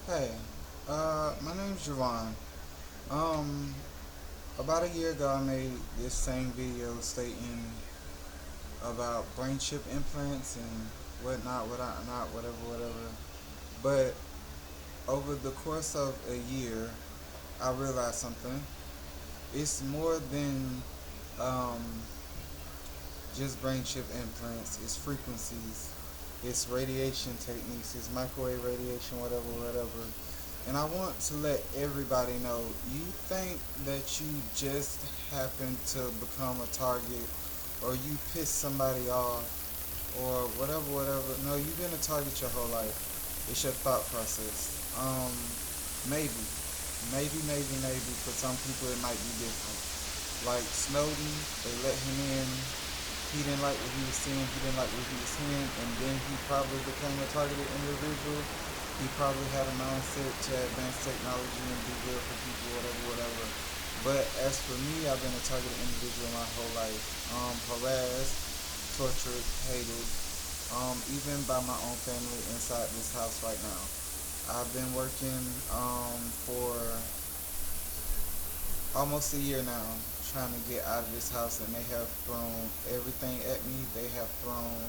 Hey, my name's Javon. Um, about a year ago, I made this same video stating about brain chip implants and whatnot, whatever. But over the course of a year, I realized something. It's more than um, just brain chip implants. It's frequencies. It's radiation techniques. It's microwave radiation, whatever. And I want to let everybody know, you think that you just happen to become a target or you piss somebody off or whatever. No, you've been a target your whole life. It's your thought process. Maybe. Maybe. For some people it might be different. Like Snowden, they let him in. He didn't like what he was seeing. He didn't like what he was hearing. And then he probably became a targeted individual. He probably had a mindset to advance technology and do good for people, whatever. But as for me, I've been a targeted individual my whole life. Harassed, tortured, hated, even by my own family inside this house right now. I've been working for almost a year now trying to get out of this house, and they have thrown everything at me. They have thrown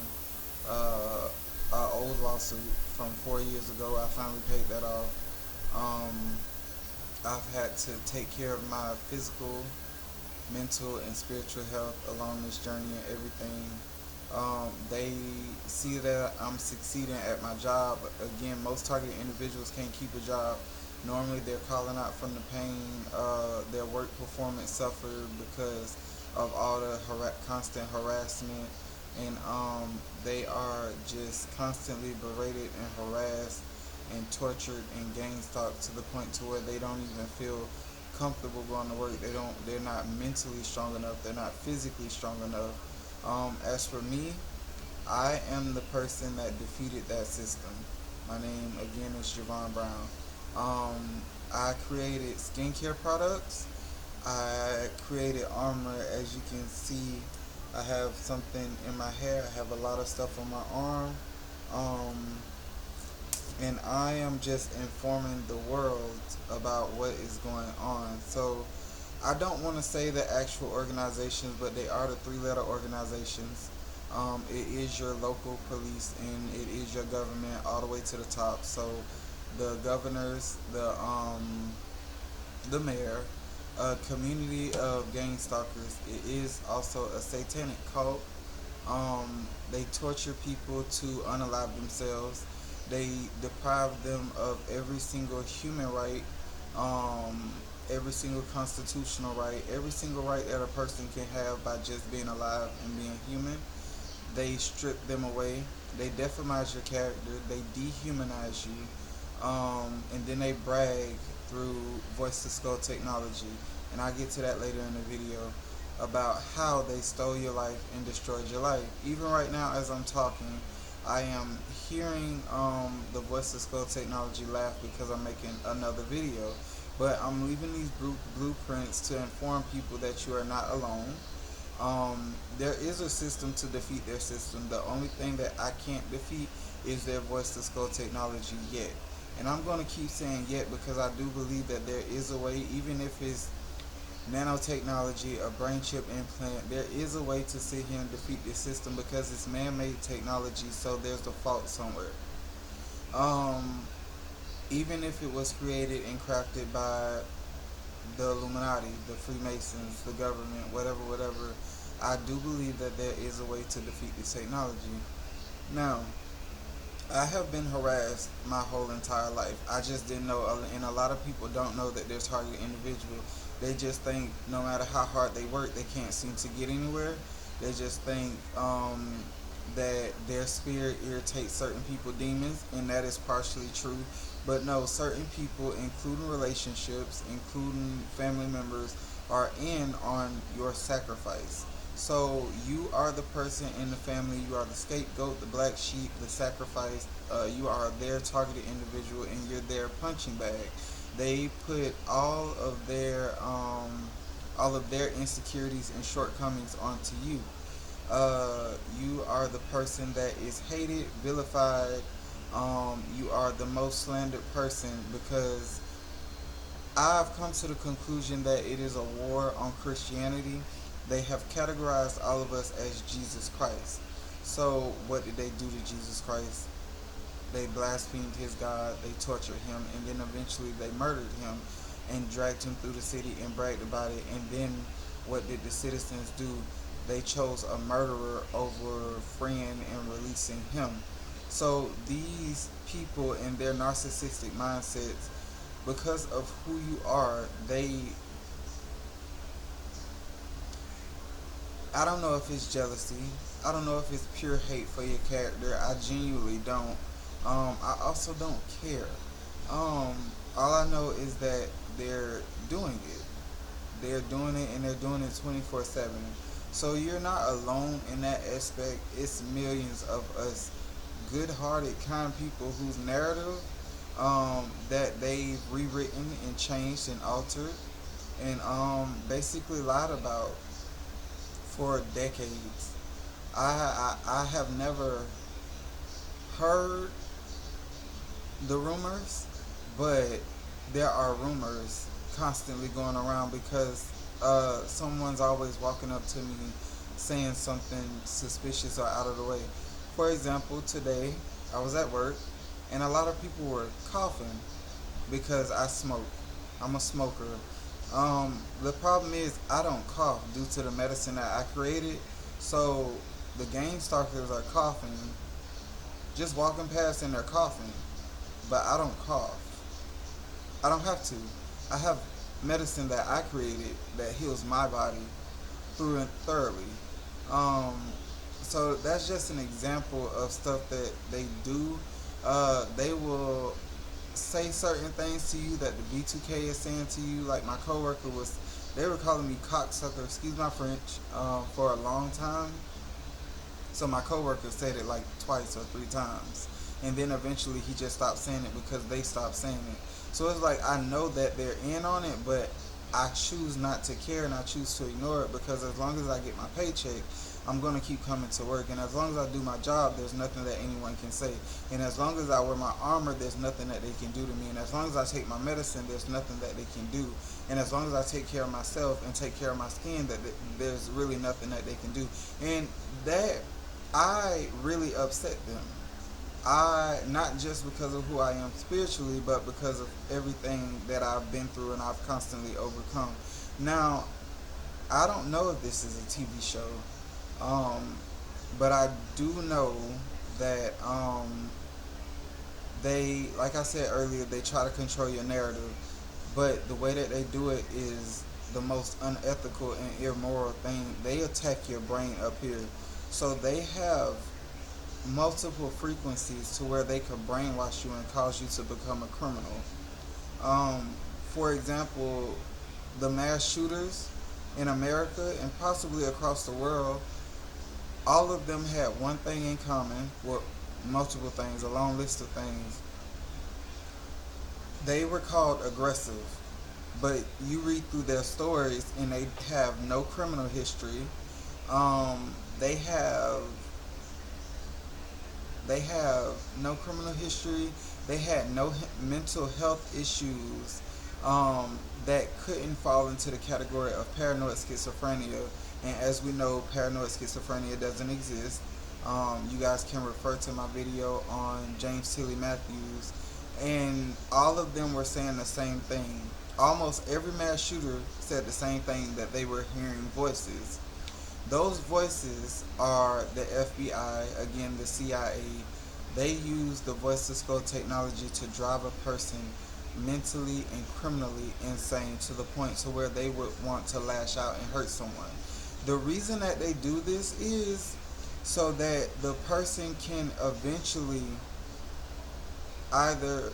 uh, an old lawsuit from 4 years ago. I finally paid that off. Um, I've had to take care of my physical, mental, and spiritual health along this journey and everything. They see that I'm succeeding at my job. Again, most targeted individuals can't keep a job. Normally, they're calling out from the pain. Their work performance suffered because of all the constant harassment, and they are just constantly berated and harassed and tortured and gang stalked to the point to where they don't even feel comfortable going to work. They're not mentally strong enough. They're not physically strong enough. As for me, I am the person that defeated that system. My name again is Javon Brown. I created skincare products. I created armor. As you can see, I have something in my hair. I have a lot of stuff on my arm. Um, and I am just informing the world about what is going on. So I don't want to say the actual organizations, but they are the three-letter organizations. It is your local police and it is your government all the way to the top. So the governors, the mayor, a community of gang stalkers. It is also a satanic cult. They torture people to unalive themselves. They deprive them of every single human right, um, every single constitutional right, every single right that a person can have by just being alive and being human. They strip them away. They deformize your character. They dehumanize you, and then they brag through voice to skull technology. And I'll get to that later in the video about how they stole your life and destroyed your life. Even right now, as I'm talking, I am hearing the voice to skull technology laugh because I'm making another video. But I'm leaving these blueprints to inform people that you are not alone. There is a system to defeat their system. The only thing that I can't defeat is their voice to skull technology yet. And I'm going to keep saying yet because I do believe that there is a way, even if it's nanotechnology, a brain chip implant, there is a way to sit here and defeat this system because it's man-made technology, so there's the fault somewhere. Um, Even if it was created and crafted by the Illuminati, the Freemasons, the government, whatever, I do believe that there is a way to defeat this technology. Now, I have been harassed my whole entire life. I just didn't know, and a lot of people don't know that they're targeted individuals. They just think no matter how hard they work, they can't seem to get anywhere. They just think that their spirit irritates certain people, demons, and that is partially true. But no, certain people, including relationships, including family members, are in on your sacrifice. So you are the person in the family. You are the scapegoat, the black sheep, the sacrifice. You are their targeted individual, and you're their punching bag. They put all of their insecurities and shortcomings onto you. You are the person that is hated, vilified, You are the most slandered person because I've come to the conclusion that it is a war on Christianity. They have categorized all of us as Jesus Christ. So, what did they do to Jesus Christ? They blasphemed his God, they tortured him, and then eventually they murdered him and dragged him through the city and bragged about it. And then what did the citizens do? They chose a murderer over freeing and releasing him. So these people and their narcissistic mindsets, because of who you are, I don't know if it's jealousy. I don't know if it's pure hate for your character. I genuinely don't. I also don't care. Um, all I know is that they're doing it. They're doing it and they're doing it 24/7. So you're not alone in that aspect. It's millions of us good hearted, kind people whose narrative that they've rewritten and changed and altered and basically lied about for decades. I have never heard the rumors, but there are rumors constantly going around because someone's always walking up to me saying something suspicious or out of the way. For example, today I was at work and a lot of people were coughing because I smoke. I'm a smoker. The problem is I don't cough due to the medicine that I created. So the game stalkers are coughing, just walking past and they're coughing, but I don't cough. I don't have to. I have medicine that I created that heals my body through and thoroughly. Um, so that's just an example of stuff that they do. They will say certain things to you that the B2K is saying to you. Like my coworker was, they were calling me cocksucker, excuse my French, for a long time. So my coworker said it like twice or three times, and then eventually he just stopped saying it because they stopped saying it. So it's like I know that they're in on it, but I choose not to care and I choose to ignore it because as long as I get my paycheck, I'm going to keep coming to work. And as long as I do my job, there's nothing that anyone can say. And as long as I wear my armor, there's nothing that they can do to me. And as long as I take my medicine, there's nothing that they can do. And as long as I take care of myself and take care of my skin, there's really nothing that they can do. And that, I really upset them. I, not just because of who I am spiritually, but because of everything that I've been through and I've constantly overcome. Now, I don't know if this is a TV show, but I do know that they, like I said earlier, they try to control your narrative, but the way that they do it is the most unethical and immoral thing. They attack your brain up here. So they have multiple frequencies to where they could brainwash you and cause you to become a criminal. For example, the mass shooters in America and possibly across the world, all of them had one thing in common, well, multiple things, a long list of things. They were called aggressive, but you read through their stories and they have no criminal history. They have no criminal history. They had no mental health issues that couldn't fall into the category of paranoid schizophrenia. And as we know, paranoid schizophrenia doesn't exist. You guys can refer to my video on James Tilly Matthews. And all of them were saying the same thing. Almost every mass shooter said the same thing, that they were hearing voices. Those voices are the FBI, again the CIA. They use the voice to scroll technology to drive a person mentally and criminally insane to the point to where they would want to lash out and hurt someone. The reason that they do this is so that the person can eventually either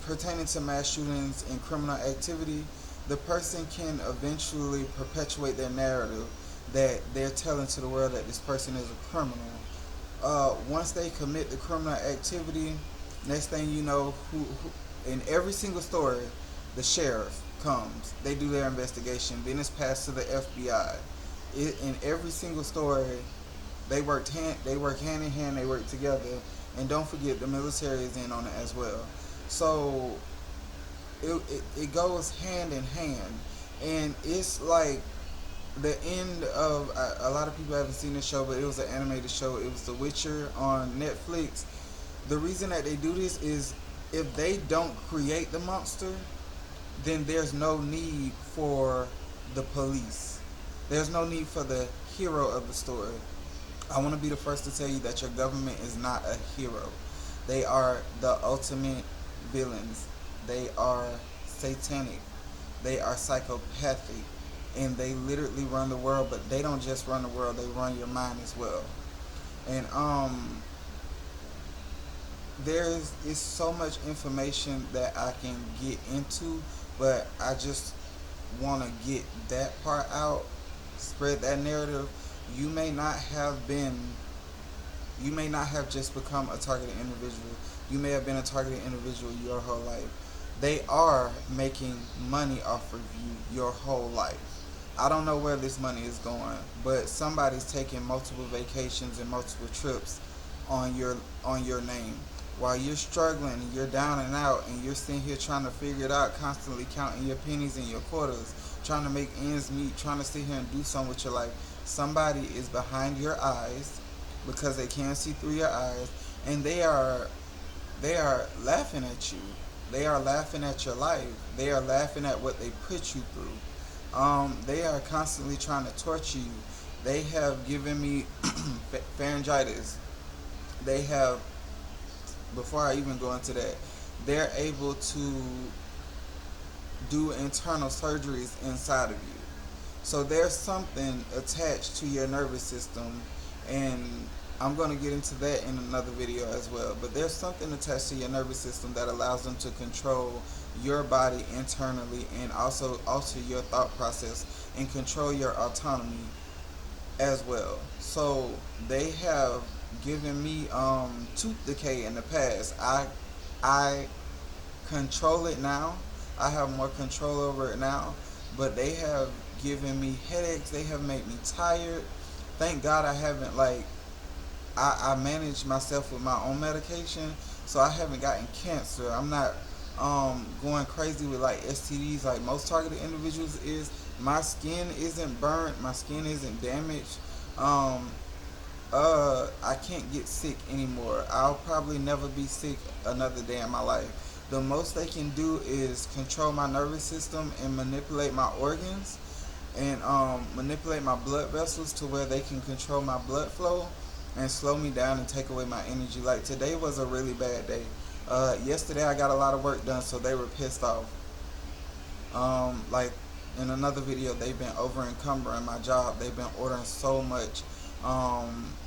pertaining to mass shootings and criminal activity, the person can eventually perpetuate their narrative that they're telling to the world that this person is a criminal. Once they commit the criminal activity, next thing you know, who in every single story, the sheriff comes. They do their investigation. Then it's passed to the FBI. In every single story, they work hand in hand. They work together, And don't forget, the military is in on it as well. So it goes hand in hand. And it's like the end of, a lot of people haven't seen the show, but it was an animated show. It was The Witcher on Netflix. The reason that they do this is, if they don't create the monster, then there's no need for the police. There's no need for the hero of the story. I want to be the first to tell you that your government is not a hero. They are the ultimate villains. They are satanic. They are psychopathic. And they literally run the world, but they don't just run the world, they run your mind as well. And there's is so much information that I can get into, but I just want to get that part out, spread that narrative. You may not have been, you may not have just become a targeted individual. You may have been a targeted individual your whole life. They are making money off of you your whole life. I don't know where this money is going, but somebody's taking multiple vacations and multiple trips on your name. While you're struggling, you're down and out, and you're sitting here trying to figure it out, constantly counting your pennies and your quarters, trying to make ends meet, trying to sit here and do something with your life. Somebody is behind your eyes, because they can't see through your eyes, and they are laughing at you. They are laughing at your life. They are laughing at what they put you through. They are constantly trying to torture you. They have given me pharyngitis. They have, before I even go into that, they're able to do internal surgeries inside of you. So there's something attached to your nervous system, and I'm going to get into that in another video as well. But there's something attached to your nervous system that allows them to control your body internally, and also alter your thought process and control your autonomy as well. So they have given me tooth decay in the past. I control it now. I have more control over it now. But they have given me headaches. They have made me tired. Thank God I haven't, like, I manage myself with my own medication, so I haven't gotten cancer. I'm not going crazy with like STDs like most targeted individuals is. My skin isn't burnt. My skin isn't damaged. I can't get sick anymore. I'll probably never be sick another day in my life. The most they can do is control my nervous system and manipulate my organs, and manipulate my blood vessels to where they can control my blood flow and slow me down and take away my energy. Like today was a really bad day. Yesterday I got a lot of work done, so they were pissed off. Like in another video, they've been over encumbering my job. They've been ordering so much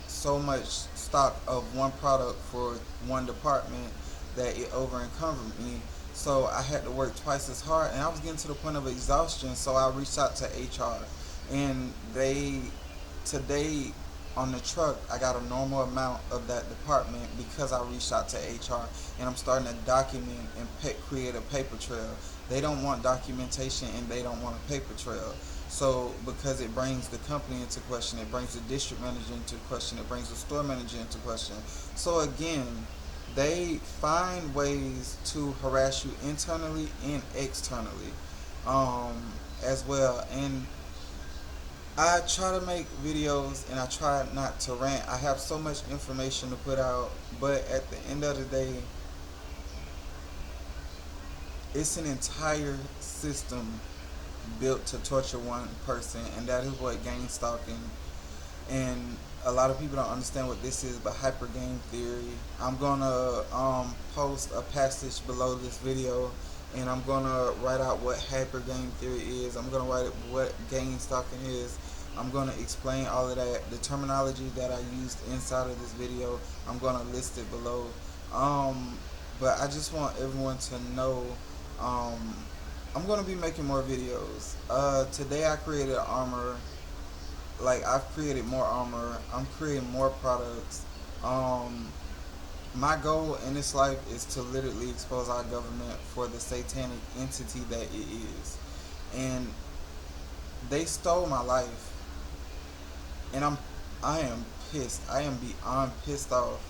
stock of one product for one department that it over encumbered me. So I had to work twice as hard, and I was getting to the point of exhaustion. So I reached out to HR, and today on the truck, I got a normal amount of that department because I reached out to HR, and I'm starting to document and create a paper trail. They don't want documentation, and they don't want a paper trail. So because it brings the company into question, it brings the district manager into question, it brings the store manager into question. So again, they find ways to harass you internally and externally as well. And I try to make videos, and I try not to rant. I have so much information to put out, but at the end of the day, it's an entire system built to torture one person, and that is what gang stalking. And a lot of people don't understand what this is, but hyper game theory. I'm gonna post a passage below this video, and I'm gonna write out what hyper game theory is. I'm gonna write what gang stalking is. I'm gonna explain all of that, the terminology that I used inside of this video. I'm gonna list it below. But I just want everyone to know, I'm gonna be making more videos. Today I created armor. Like, I've created more armor. I'm creating more products. My goal in this life is to literally expose our government for the satanic entity that it is. And they stole my life, and I am pissed. I am beyond pissed off,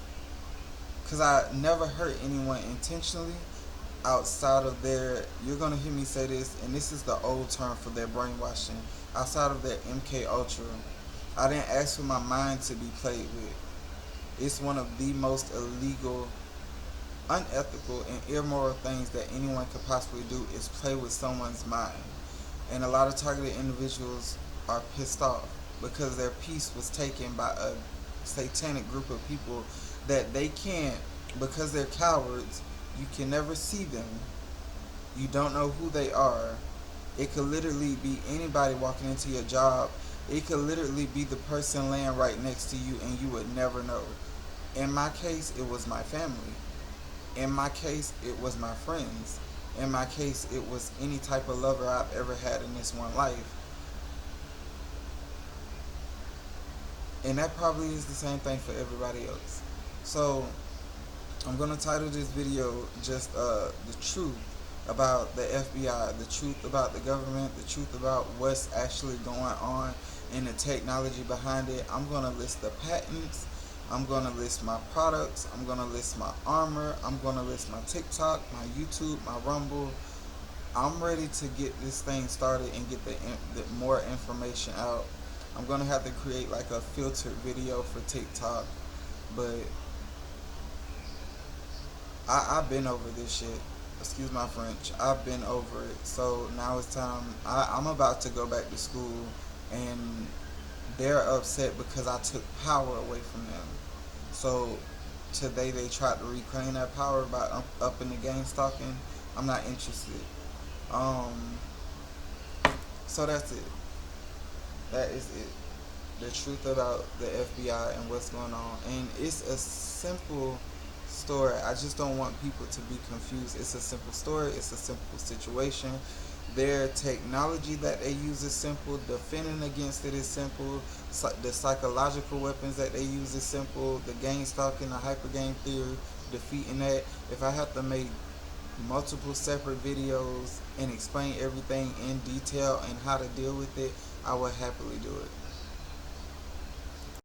because I never hurt anyone intentionally outside of their, you're going to hear me say this, and this is the old term for their brainwashing, outside of their MK Ultra. I didn't ask for my mind to be played with. It's one of the most illegal, unethical, and immoral things that anyone could possibly do is play with someone's mind. And a lot of targeted individuals are pissed off because their peace was taken by a satanic group of people that they can't, because they're cowards. You can never see them. You don't know who they are. It could literally be anybody walking into your job. It could literally be the person laying right next to you and you would never know. In my case, it was my family. In my case, it was my friends. In my case, it was any type of lover I've ever had in this one life. And that probably is the same thing for everybody else. So, I'm going to title this video just the truth about the FBI, the truth about the government, the truth about what's actually going on and the technology behind it. I'm going to list the patents. I'm going to list my products. I'm going to list my armor. I'm going to list my TikTok, my YouTube, my Rumble. I'm ready to get this thing started and get the more information out. I'm going to have to create like a filtered video for TikTok, but I've been over this shit. Excuse my French. I've been over it. So now it's time. I'm about to go back to school, and they're upset because I took power away from them. So today they tried to reclaim that power by up in the game stalking. I'm not interested. So that's it. That is it. The truth about the FBI and what's going on. And it's a simple story. I just don't want people to be confused. It's a simple story. It's a simple situation. Their technology that they use is simple. Defending against it is simple. The psychological weapons that they use is simple. The game stalking, the hyper game theory, defeating that. If I have to make multiple separate videos and explain everything in detail and how to deal with it, I would happily do it.